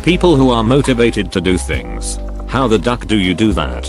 People who are motivated to do things. How the duck do you do that?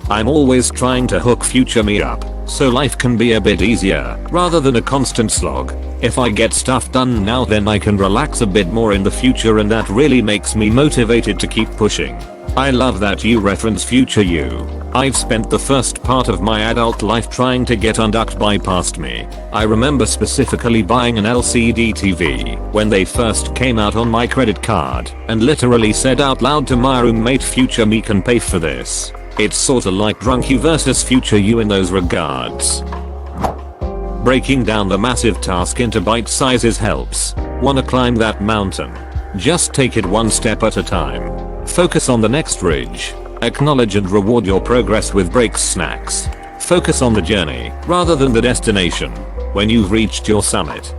I'm always trying to hook future me up, so life can be a bit easier, rather than a constant slog. If I get stuff done now, then I can relax a bit more in the future, and that really makes me motivated to keep pushing. I love that you reference future you. I've spent the first part of my adult life trying to get Unducked bypassed me. I remember specifically buying an LCD TV when they first came out on my credit card, and literally said out loud to my roommate, future me can pay for this. It's sorta like drunk you versus future you in those regards. Breaking down the massive task into bite sizes helps. Wanna climb that mountain? Just take it one step at a time. Focus on the next ridge. Acknowledge and reward your progress with breaks snacks. Focus on the journey rather than the destination. When you've reached your summit,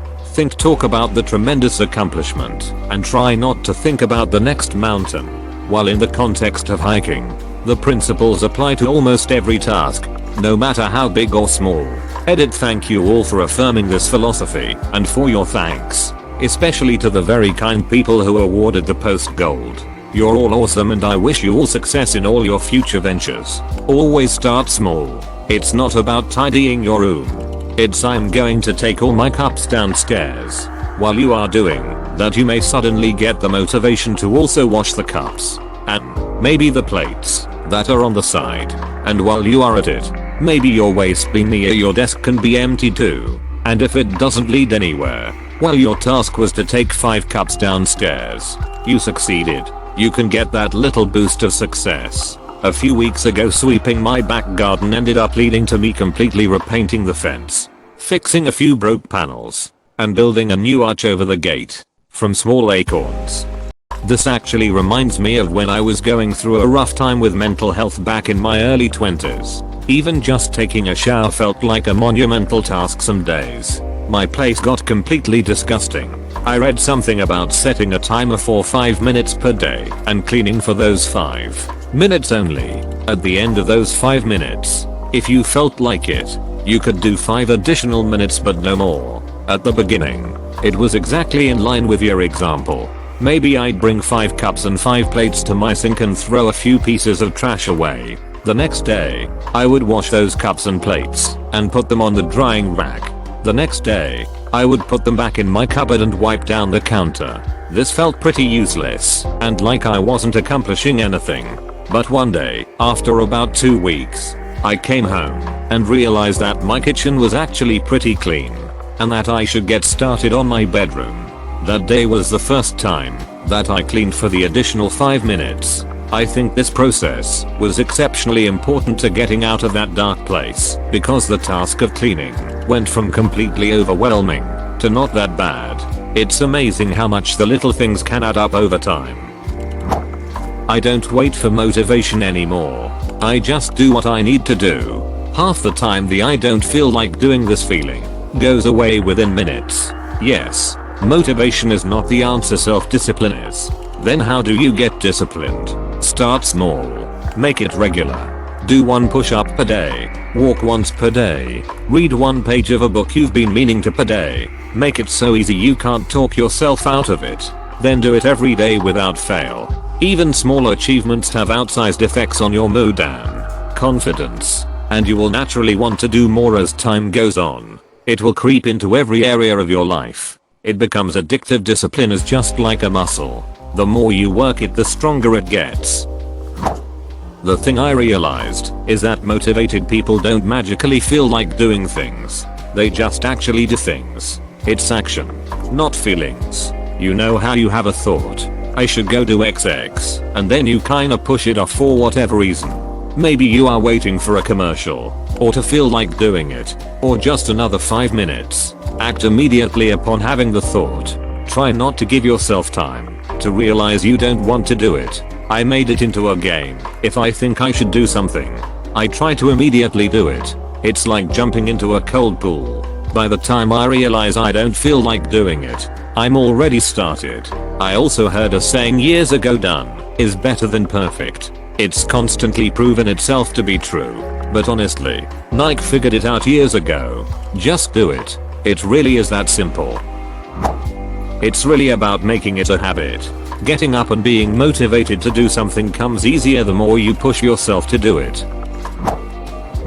talk about the tremendous accomplishment and try not to think about the next mountain. While in the context of hiking, the principles apply to almost every task, no matter how big or small. Thank you all for affirming this philosophy and for your thanks, especially to the very kind people who awarded the post gold. You're all awesome, and I wish you all success in all your future ventures. Always start small. It's not about tidying your room. It's I'm going to take all my cups downstairs. While you are doing that, you may suddenly get the motivation to also wash the cups and maybe the plates that are on the side. And while you are at it, maybe your waste bin near your desk can be empty too. And if it doesn't lead anywhere, well, your task was to take 5 cups downstairs. You succeeded. You can get that little boost of success. A few weeks ago, sweeping my back garden ended up leading to me completely repainting the fence, fixing a few broke panels, and building a new arch over the gate from small acorns. This actually reminds me of when I was going through a rough time with mental health back in my early 20s. Even just taking a shower felt like a monumental task some days. My place got completely disgusting. I read something about setting a timer for 5 minutes per day and cleaning for those 5 minutes only. At the end of those 5 minutes, if you felt like it, you could do 5 additional minutes but no more. At the beginning, it was exactly in line with your example. Maybe I'd bring 5 cups and 5 plates to my sink and throw a few pieces of trash away. The next day, I would wash those cups and plates and put them on the drying rack. The next day, I would put them back in my cupboard and wipe down the counter. This felt pretty useless and like I wasn't accomplishing anything. But one day, after about 2 weeks, I came home and realized that my kitchen was actually pretty clean and that I should get started on my bedroom. That day was the first time that I cleaned for the additional 5 minutes. I think this process was exceptionally important to getting out of that dark place, because the task of cleaning went from completely overwhelming to not that bad. It's amazing how much the little things can add up over time. I don't wait for motivation anymore. I just do what I need to do. Half the time the I don't feel like doing this feeling goes away within minutes. Yes, motivation is not the answer, self-discipline is. Then how do you get disciplined? Start small. Make it regular. Do 1 push-up per day. Walk once per day. Read 1 page of a book you've been meaning to per day. Make it so easy you can't talk yourself out of it. Then do it every day without fail. Even small achievements have outsized effects on your mood and confidence, and you will naturally want to do more as time goes on. It will creep into every area of your life. It becomes addictive. Discipline is just like a muscle. The more you work it, the stronger it gets. The thing I realized is that motivated people don't magically feel like doing things. They just actually do things. It's action, not feelings. You know how you have a thought, I should go do XX, and then you kinda push it off for whatever reason. Maybe you are waiting for a commercial, or to feel like doing it, or just another 5 minutes. Act immediately upon having the thought. Try not to give yourself time to realize you don't want to do it. I made it into a game. If I think I should do something, I try to immediately do it. It's like jumping into a cold pool. By the time I realize I don't feel like doing it, I'm already started. I also heard a saying years ago, done is better than perfect. It's constantly proven itself to be true. But honestly, Nike figured it out years ago. Just do it. It really is that simple. It's really about making it a habit. Getting up and being motivated to do something comes easier the more you push yourself to do it.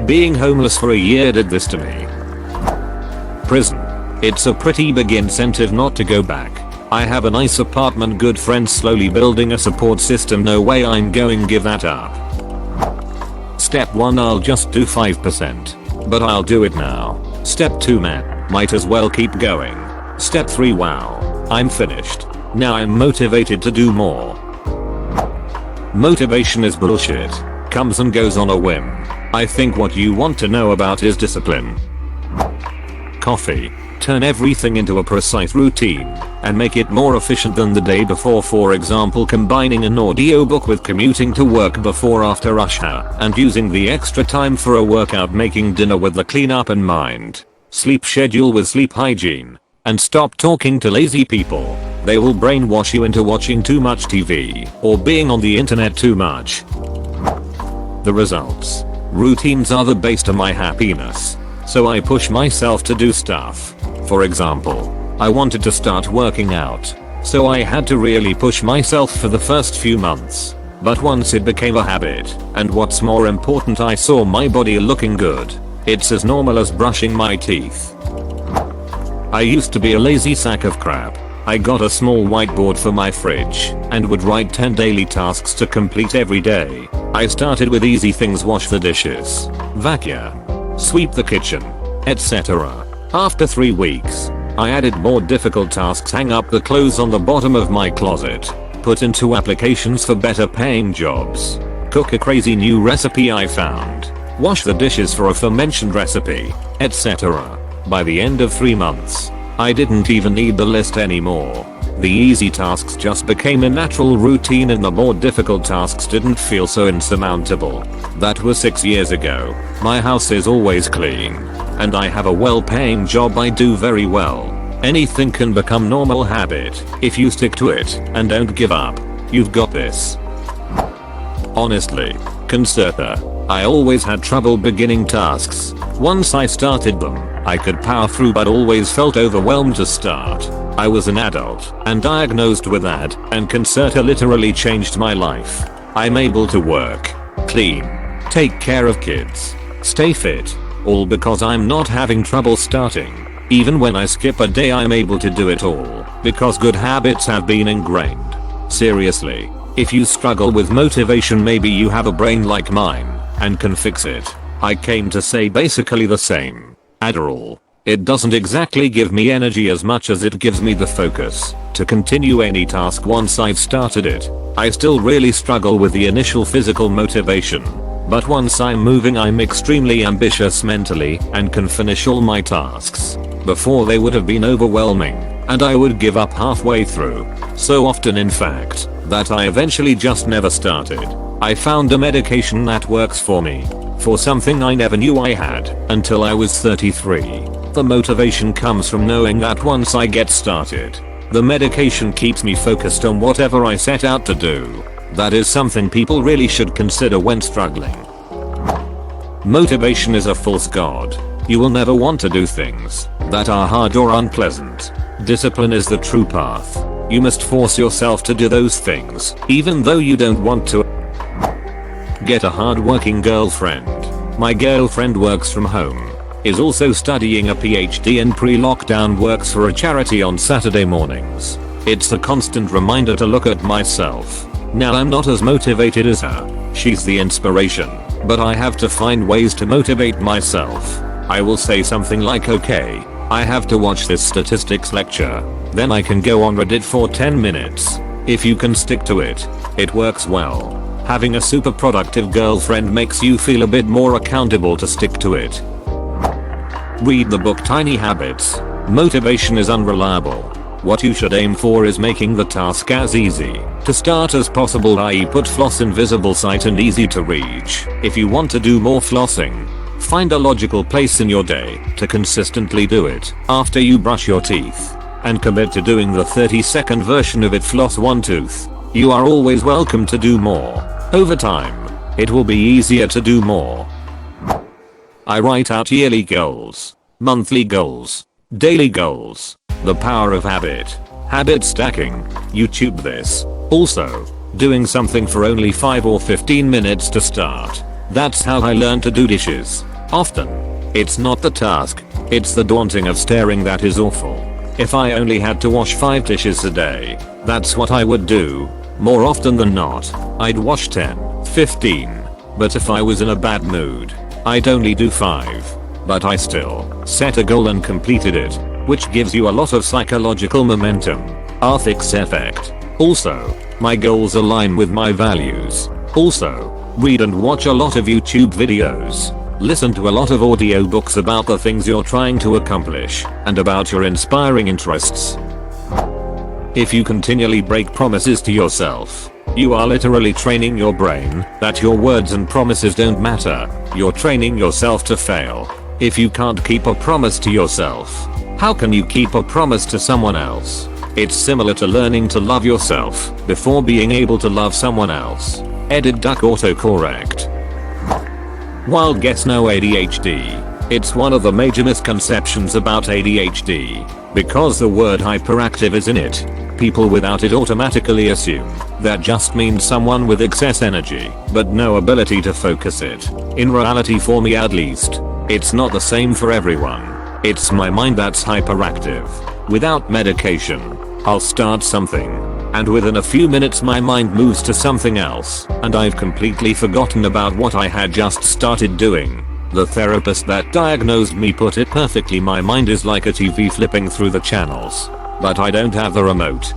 Being homeless for a year did this to me. Prison. It's a pretty big incentive not to go back. I have a nice apartment, good friends, slowly building a support system. No way I'm going to give that up. Step 1, I'll just do 5%. But I'll do it now. Step 2, man, might as well keep going. Step 3, wow, I'm finished. Now I'm motivated to do more. Motivation is bullshit. Comes and goes on a whim. I think what you want to know about is discipline. Coffee. Turn everything into a precise routine and make it more efficient than the day before. For example, combining an audiobook with commuting to work before after rush hour and using the extra time for a workout, making dinner with the cleanup in mind. Sleep schedule with sleep hygiene. And stop talking to lazy people. They will brainwash you into watching too much TV or being on the internet too much. The results. Routines are the base to my happiness. So I push myself to do stuff. For example, I wanted to start working out. So I had to really push myself for the first few months. But once it became a habit, and what's more important, I saw my body looking good. It's as normal as brushing my teeth. I used to be a lazy sack of crap. I got a small whiteboard for my fridge and would write 10 daily tasks to complete every day. I started with easy things: wash the dishes, vacuum, sweep the kitchen, etc. After 3 weeks, I added more difficult tasks: hang up the clothes on the bottom of my closet, put into applications for better paying jobs, cook a crazy new recipe I found, wash the dishes for aforementioned recipe, etc. By the end of 3 months, I didn't even need the list anymore. The easy tasks just became a natural routine and the more difficult tasks didn't feel so insurmountable. That was 6 years ago. My house is always clean. And I have a well-paying job I do very well. Anything can become normal habit if you stick to it and don't give up. You've got this. Honestly, concerta, I always had trouble beginning tasks. Once I started them, I could power through but always felt overwhelmed to start. I was an adult and diagnosed with that, and concerta literally changed my life. I'm able to work, clean, take care of kids, stay fit, all because I'm not having trouble starting. Even when I skip a day, I'm able to do it all because good habits have been ingrained. Seriously, if you struggle with motivation, maybe you have a brain like mine and can fix it. I came to say basically the same. Adderall. It doesn't exactly give me energy as much as it gives me the focus to continue any task once I've started it. I still really struggle with the initial physical motivation, but once I'm moving, I'm extremely ambitious mentally and can finish all my tasks. Before, they would have been overwhelming and I would give up halfway through. So often, in fact, that I eventually just never started. I found a medication that works for me, for something I never knew I had until I was 33. The motivation comes from knowing that once I get started, the medication keeps me focused on whatever I set out to do. That is something people really should consider when struggling. Motivation is a false god. You will never want to do things that are hard or unpleasant. Discipline is the true path. You must force yourself to do those things, even though you don't want to. Get a hard-working girlfriend. My girlfriend works from home, is also studying a PhD, and pre-lockdown works for a charity on Saturday mornings. It's a constant reminder to look at myself. Now, I'm not as motivated as her. She's the inspiration, but I have to find ways to motivate myself. I will say something like, okay, I have to watch this statistics lecture. Then I can go on Reddit for 10 minutes. If you can stick to it, it works well. Having a super productive girlfriend makes you feel a bit more accountable to stick to it. Read the book Tiny Habits. Motivation is unreliable. What you should aim for is making the task as easy to start as possible, i.e. put floss in visible sight and easy to reach. If you want to do more flossing, find a logical place in your day to consistently do it after you brush your teeth, and commit to doing the 30-second version of it. Floss one tooth. You are always welcome to do more. Over time, it will be easier to do more. I write out yearly goals, monthly goals, daily goals. The power of habit. Habit stacking. YouTube this. Also, doing something for only 5 or 15 minutes to start. That's how I learned to do dishes. Often. It's not the task, it's the daunting of staring that is awful. If I only had to wash 5 dishes a day, that's what I would do. More often than not, I'd wash 10, 15. But if I was in a bad mood, I'd only do 5. But I still set a goal and completed it, which gives you a lot of psychological momentum. Arthix effect. Also, my goals align with my values. Also, read and watch a lot of YouTube videos. Listen to a lot of audiobooks about the things you're trying to accomplish and about your inspiring interests. If you continually break promises to yourself, you are literally training your brain that your words and promises don't matter. You're training yourself to fail. If you can't keep a promise to yourself, how can you keep a promise to someone else? It's similar to learning to love yourself before being able to love someone else. Edit duck autocorrect. Wild guess no ADHD. It's one of the major misconceptions about ADHD. Because the word hyperactive is in it, people without it automatically assume that just means someone with excess energy, but no ability to focus it. In reality, for me at least, it's not the same for everyone. It's my mind that's hyperactive. Without medication, I'll start something, and within a few minutes my mind moves to something else, and I've completely forgotten about what I had just started doing. The therapist that diagnosed me put it perfectly: my mind is like a TV flipping through the channels, but I don't have the remote.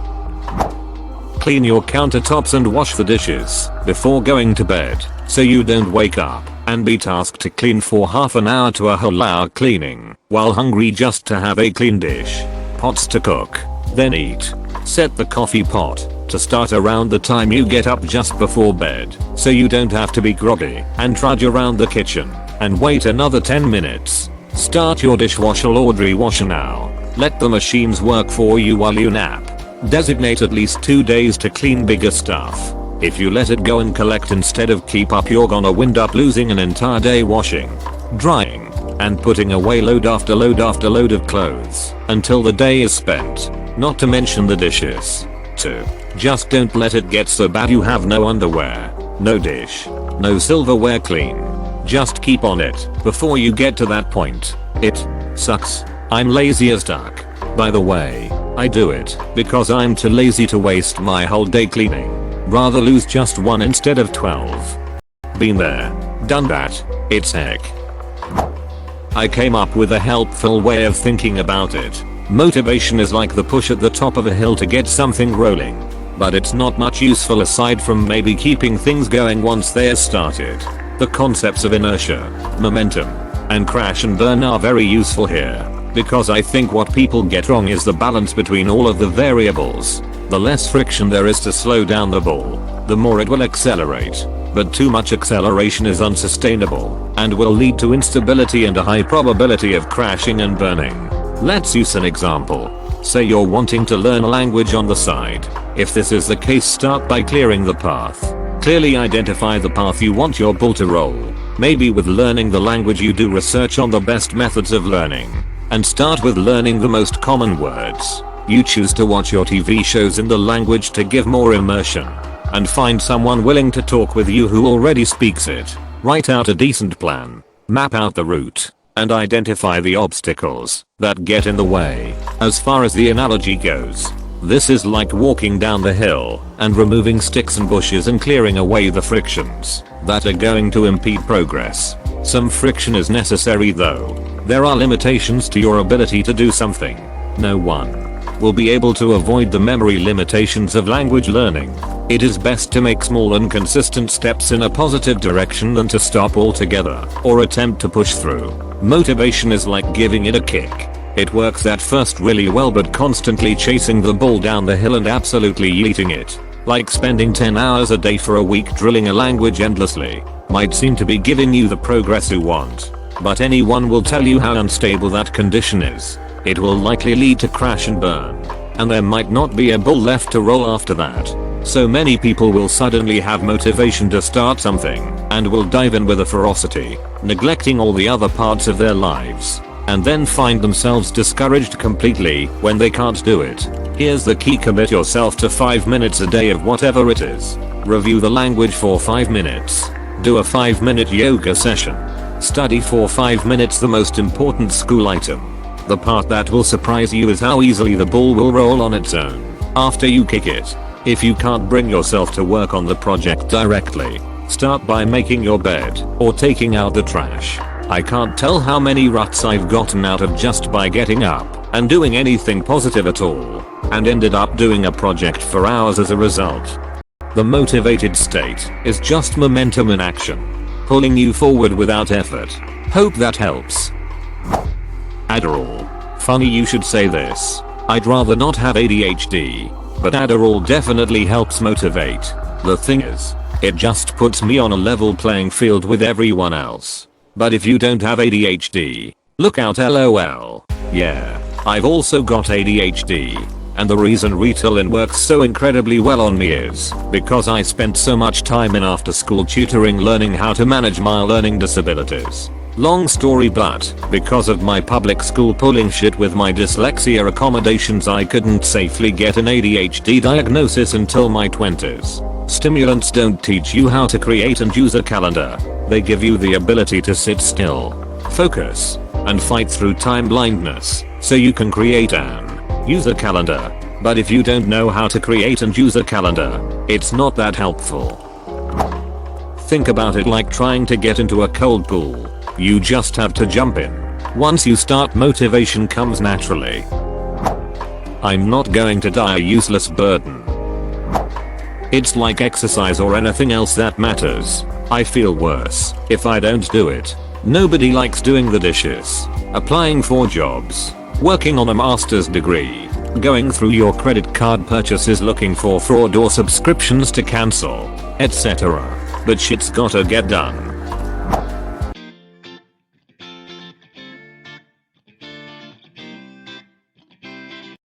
Clean your countertops and wash the dishes before going to bed, so you don't wake up and be tasked to clean for half an hour to a whole hour cleaning while hungry just to have a clean dish. Pots to cook, then eat. Set the coffee pot to start around the time you get up just before bed, so you don't have to be groggy and trudge around the kitchen and wait another 10 minutes. Start your dishwasher laundry washer now. Let the machines work for you while you nap. Designate at least 2 days to clean bigger stuff. If you let it go and collect instead of keep up, you're gonna wind up losing an entire day washing, drying, and putting away load after load after load of clothes until the day is spent. Not to mention the dishes. 2. Just don't let it get so bad you have no underwear, no dish, no silverware clean. Just keep on it before you get to that point. It sucks. I'm lazy as duck. By the way, I do it because I'm too lazy to waste my whole day cleaning. Rather lose just 1 instead of 12. Been there, done that. It's heck. I came up with a helpful way of thinking about it. Motivation is like the push at the top of a hill to get something rolling, but it's not much useful aside from maybe keeping things going once they're started. The concepts of inertia, momentum, and crash and burn are very useful here, because I think what people get wrong is the balance between all of the variables. The less friction there is to slow down the ball, the more it will accelerate. But too much acceleration is unsustainable and will lead to instability and a high probability of crashing and burning. Let's use an example. Say you're wanting to learn a language on the side. If this is the case, start by clearing the path. Clearly identify the path you want your ball to roll. Maybe with learning the language, you do research on the best methods of learning and start with learning the most common words. You choose to watch your TV shows in the language to give more immersion and find someone willing to talk with you who already speaks it. Write out a decent plan, map out the route, and identify the obstacles that get in the way. As far as the analogy goes, this is like walking down the hill and removing sticks and bushes and clearing away the frictions that are going to impede progress. Some friction is necessary though. There are limitations to your ability to do something. No one will be able to avoid the memory limitations of language learning. It is best to make small and consistent steps in a positive direction than to stop altogether or attempt to push through. Motivation is like giving it a kick. It works at first really well, but constantly chasing the ball down the hill and absolutely yeeting it, like spending 10 hours a day for a week drilling a language endlessly, might seem to be giving you the progress you want. But anyone will tell you how unstable that condition is. It will likely lead to crash and burn, and there might not be a ball left to roll after that. So many people will suddenly have motivation to start something and will dive in with a ferocity, neglecting all the other parts of their lives. and then find themselves discouraged completely when they can't do it. Here's the key: commit yourself to 5 minutes a day of whatever it is. Review the language for 5 minutes. Do a 5-minute yoga session. Study for 5 minutes the most important school item. The part that will surprise you is how easily the ball will roll on its own after you kick it. If you can't bring yourself to work on the project directly, start by making your bed or taking out the trash. I can't tell how many ruts I've gotten out of just by getting up and doing anything positive at all, and ended up doing a project for hours as a result. The motivated state is just momentum in action, pulling you forward without effort. Hope that helps. Adderall. Funny you should say this. I'd rather not have ADHD, but Adderall definitely helps motivate. The thing is, it just puts me on a level playing field with everyone else. But if you don't have ADHD, look out, lol. Yeah, I've also got ADHD. And the reason Ritalin works so incredibly well on me is because I spent so much time in after school tutoring learning how to manage my learning disabilities. Long story, but because of my public school pulling shit with my dyslexia accommodations, I couldn't safely get an ADHD diagnosis until my 20s. Stimulants don't teach you how to create and use a calendar. They give you the ability to sit still, focus, and fight through time blindness so you can create and use a calendar. But if you don't know how to create and use a calendar, it's not that helpful. Think about it like trying to get into a cold pool. You just have to jump in. Once you start, motivation comes naturally. I'm not going to die a useless burden. It's like exercise or anything else that matters. I feel worse if I don't do it. Nobody likes doing the dishes, applying for jobs, working on a master's degree, going through your credit card purchases looking for fraud or subscriptions to cancel, etc. But shit's gotta get done.